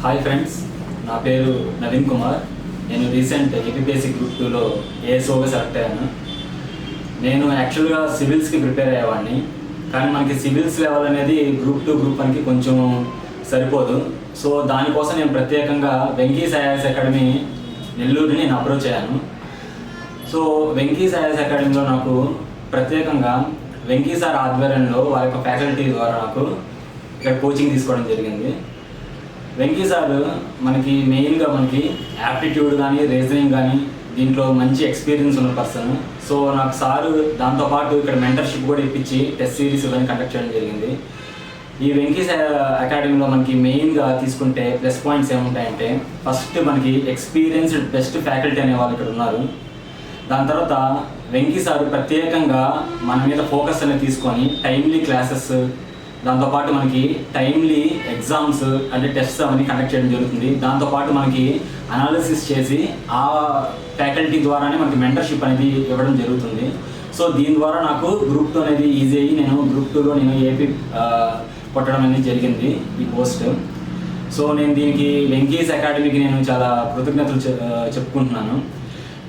Hi friends, నా పేరు నవీన్ కుమార్. నేను రీసెంట్ ఏపీపీఎస్సీ గ్రూప్ 2లో ఏఎస్ఓగా సెలెక్ట్ అయ్యాను. నేను యాక్చువల్గా సివిల్స్కి ప్రిపేర్ అయ్యేవాడిని, కానీ మనకి సివిల్స్ లెవెల్ అనేది గ్రూప్ 2 గ్రూప్ 1కి కొంచెం సరిపోదు. సో దానికోసం నేను ప్రత్యేకంగా వెంకీస్ ఐఏఎస్ అకాడమీ నెల్లూరుని నేను అప్రోచ్ అయ్యాను. సో వెంకీస్ ఐఏఎస్ అకాడమీలో నాకు ప్రత్యేకంగా వెంకీ సార్ ఆధ్వర్యంలో వారి యొక్క ఫ్యాకల్టీ ద్వారా నాకు ఇక్కడ కోచింగ్ తీసుకోవడం జరిగింది. వెంకీ సార్ మనకి మెయిన్గా యాప్టిట్యూడ్ కానీ రీజనింగ్ కానీ దీంట్లో మంచి ఎక్స్పీరియన్స్ ఉన్న పర్సన్. సో నాకు సారు దాంతోపాటు ఇక్కడ మెంటర్షిప్ కూడా ఇప్పించి టెస్ట్ సిరీస్ ఇవన్నీ కండక్ట్ చేయడం జరిగింది. ఈ వెంకీ అకాడమీలో మనకి మెయిన్గా తీసుకుంటే ప్లస్ పాయింట్స్ ఏముంటాయంటే, ఫస్ట్ మనకి ఎక్స్పీరియన్స్డ్ బెస్ట్ ఫ్యాకల్టీ అనే వాళ్ళు ఇక్కడ ఉన్నారు. దాని తర్వాత వెంకీ సార్ ప్రత్యేకంగా మన మీద ఫోకస్ అనేది తీసుకొని టైమ్లీ క్లాసెస్, దాంతోపాటు మనకి టైమ్లీ ఎగ్జామ్స్ అంటే టెస్ట్స్ అవన్నీ కండక్ట్ చేయడం జరుగుతుంది. దాంతోపాటు మనకి అనాలిసిస్ చేసి ఆ ఫ్యాకల్టీ ద్వారానే మనకి మెంటర్షిప్ అనేది ఇవ్వడం జరుగుతుంది. సో దీని ద్వారా నాకు గ్రూప్ 2 అనేది ఈజీ అయ్యి నేను గ్రూప్ 2లో నేను ఏపీ కొట్టడం అనేది జరిగింది ఈ పోస్ట్. సో నేను దీనికి వెంకీస్ అకాడమీకి నేను చాలా కృతజ్ఞతలు చెప్పుకుంటున్నాను.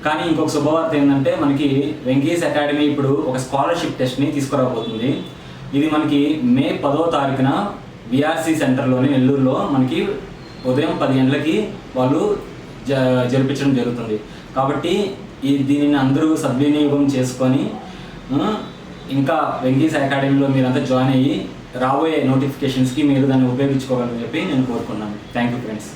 కానీ ఇంకొక శుభవార్త ఏంటంటే, మనకి వెంకీస్ అకాడమీ ఇప్పుడు ఒక స్కాలర్షిప్ టెస్ట్ని తీసుకురాబోతుంది. ఇది మనకి మే 10వ తారీఖున విఆర్సి సెంటర్లోని నెల్లూరులో మనకి ఉదయం 10 గంటలకి వాళ్ళు జరిపించడం జరుగుతుంది. కాబట్టి దీనిని అందరూ సద్వినియోగం చేసుకొని ఇంకా వెంకీస్ అకాడమీలో మీరంతా జాయిన్ అయ్యి రాబోయే నోటిఫికేషన్స్కి మీరు దాన్ని ఉపయోగించుకోవాలని చెప్పి నేను కోరుకున్నాను. Thank you friends.